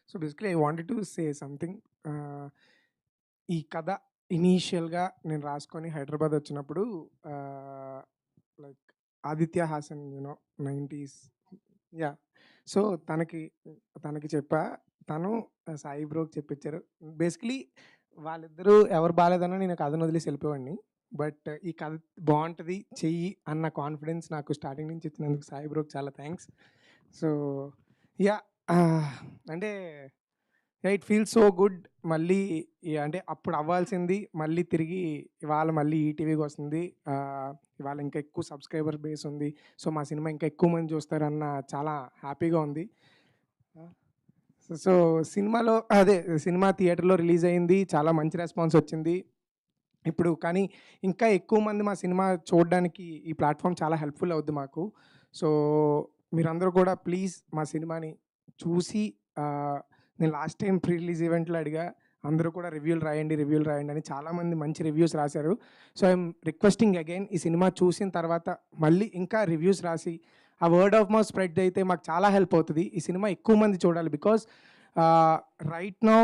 So basically I wanted to say something. ఈ కథ ఇనీషియల్‌గా నేను రాసుకొని హైదరాబాద్ వచ్చినప్పుడు like Aditya Haasan 90s. Yeah! So తనకి తనకి చెప్పా. తను సాయి బ్రోకి చెప్పించారు. బేసికలీ వాళ్ళిద్దరూ ఎవరు బాలేదన్నా నేను కథను వదిలేసి వెళ్ళిపోయేవాడిని. బట్ ఈ కథ బావుంటది చెయ్యి అన్న కాన్ఫిడెన్స్ నాకు స్టార్టింగ్ నుంచి ఇచ్చినందుకు సాయి బ్రోకి చాలా థ్యాంక్స్. So yeah! అంటే ఇట్ ఫీల్స్ సో గుడ్. మళ్ళీ అంటే అప్పుడు అవ్వాల్సింది మళ్ళీ తిరిగి ఇవాళ మళ్ళీ ఈటీవీకి వస్తుంది. ఇవాళ ఇంకా ఎక్కువ సబ్స్క్రైబర్ బేస్ ఉంది. సో మా సినిమా ఇంకా ఎక్కువ మంది చూస్తారన్న చాలా హ్యాపీగా ఉంది. సో సినిమాలో అదే సినిమా థియేటర్‌లో రిలీజ్ అయింది. చాలా మంచి రెస్పాన్స్ వచ్చింది. ఇప్పుడు కానీ ఇంకా ఎక్కువ మంది మా సినిమా చూడడానికి ఈ ప్లాట్‌ఫామ్ చాలా హెల్ప్‌ఫుల్ అవుద్ది మాకు. సో మీరందరూ కూడా ప్లీజ్ మా సినిమాని చూసి నేను లాస్ట్ టైం ప్రీ రిలీజ్ ఈవెంట్‌లో అడిగా. అందరూ కూడా రివ్యూలు రాయండి అని చాలామంది మంచి రివ్యూస్ రాశారు. సో ఐయామ్ రిక్వెస్టింగ్ అగైన్ ఈ సినిమా చూసిన తర్వాత మళ్ళీ ఇంకా రివ్యూస్ రాసి ఆ వర్డ్ ఆఫ్ మౌత్ స్ప్రెడ్ అయితే మాకు చాలా హెల్ప్ అవుతది. ఈ సినిమా ఎక్కువ మంది చూడాలి. బికాజ్ రైట్ నౌ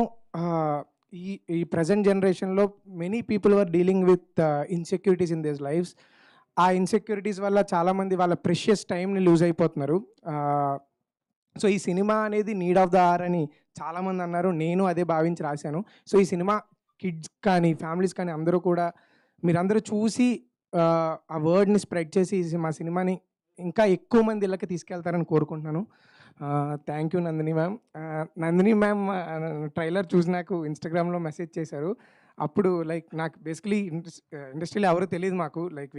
ఈ ఈ ప్రెజెంట్ జనరేషన్‌లో many people are dealing with insecurities in their lives. ఆ ఇన్‌సెక్యూరిటీస్ వల్ల చాలామంది వాళ్ళ ప్రెషియస్ టైమ్‌ని లూజ్ అయిపోతున్నారు. సో ఈ సినిమా అనేది నీడ్ ఆఫ్ ద అవర్ అని చాలామంది అన్నారు. నేను అదే భావించి రాశాను. సో ఈ సినిమా కిడ్స్ కానీ, ఫ్యామిలీస్ కానీ అందరూ కూడా మీరందరూ చూసి ఆ వర్డ్‌ని స్ప్రెడ్ చేసి మా సినిమాని ఇంకా ఎక్కువ మంది ఇళ్ళకి తీసుకెళ్తారని కోరుకుంటున్నాను. Thank you Nandini ma'am. Nandini ma'am trailer చూసి నాకు ఇన్‌స్టాగ్రామ్‌లో మెసేజ్ చేశారు. అప్పుడు లైక్ నాకు బేసికలీ ఇండస్ట్రీలో ఎవరో తెలీదు మాకు. Like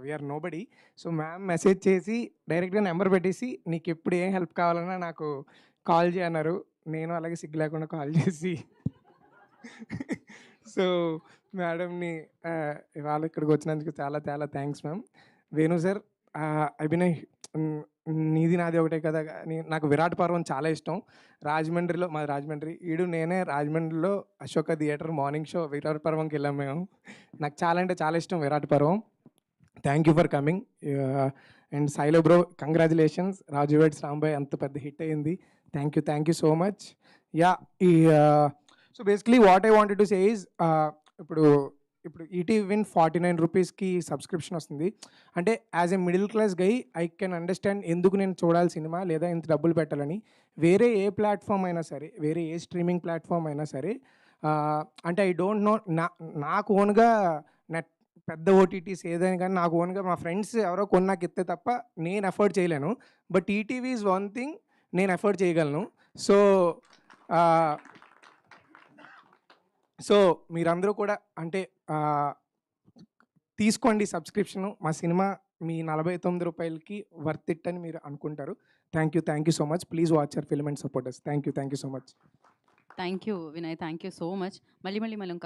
we are nobody. So ma'am message చేసి డైరెక్ట్‌గా నెంబర్ పెట్టేసి నీకెప్పుడు ఏం హెల్ప్ కావాలన్నా నాకు కాల్ చేయి అన్నారు. నేను అలాగే సిగ్గు లేకుండా కాల్ చేసి సో మేడంని ఇవాళ ఇక్కడికి వచ్చినందుకు చాలా చాలా thanks ma'am. Venu sir, Abhinay, నీది నాది ఒకటే కదా అని నాకు విరాట్ పర్వం చాలా ఇష్టం. రాజమండ్రిలో మాది రాజమండ్రి. నేనే రాజమండ్రిలో Ashoka theatre morning show Virata పర్వంకి వెళ్ళాం మేము. నాకు చాలా అంటే చాలా ఇష్టం Virata Parvam. Thank you for coming. And సాయిలో bro congratulations. Raju weds Rambai అంత పెద్ద హిట్ అయింది. Thank you so much. Yeah ఈ so basically what I wanted to say is ఇప్పుడు ఇప్పుడు ఈటీవీ విన్ 49 రూపీస్కి సబ్స్క్రిప్షన్ వస్తుంది. అంటే as a middle class guy I can understand ఎందుకు నేను చూడాలి సినిమా లేదా ఇంత డబ్బులు పెట్టాలని. వేరే ఏ ప్లాట్ఫామ్ అయినా సరే, వేరే ఏ స్ట్రీమింగ్ ప్లాట్ఫామ్ అయినా సరే, అంటే ఐ డోంట్ నో నాకు ఓన్గా నెట్ పెద్ద ఓటీటీస్ ఏదైనా కానీ నాకు ఓన్గా మా ఫ్రెండ్స్ ఎవరో కొన్ని నాకు ఇస్తే తప్ప నేను ఎఫర్ట్ చేయలేను. But ETV is one thing నేను ఎఫర్ట్ చేయగలను. సో సో మీరందరూ కూడా అంటే తీసుకోండి సబ్స్క్రిప్షను. మా సినిమా మీ ₹49కి వర్త్ ఇట్ అని మీరు అనుకుంటారు. Thank you so much. Please watch our film and support us. Thank you so much. Thank you Vinay. Thank you so much. మళ్ళీ మనం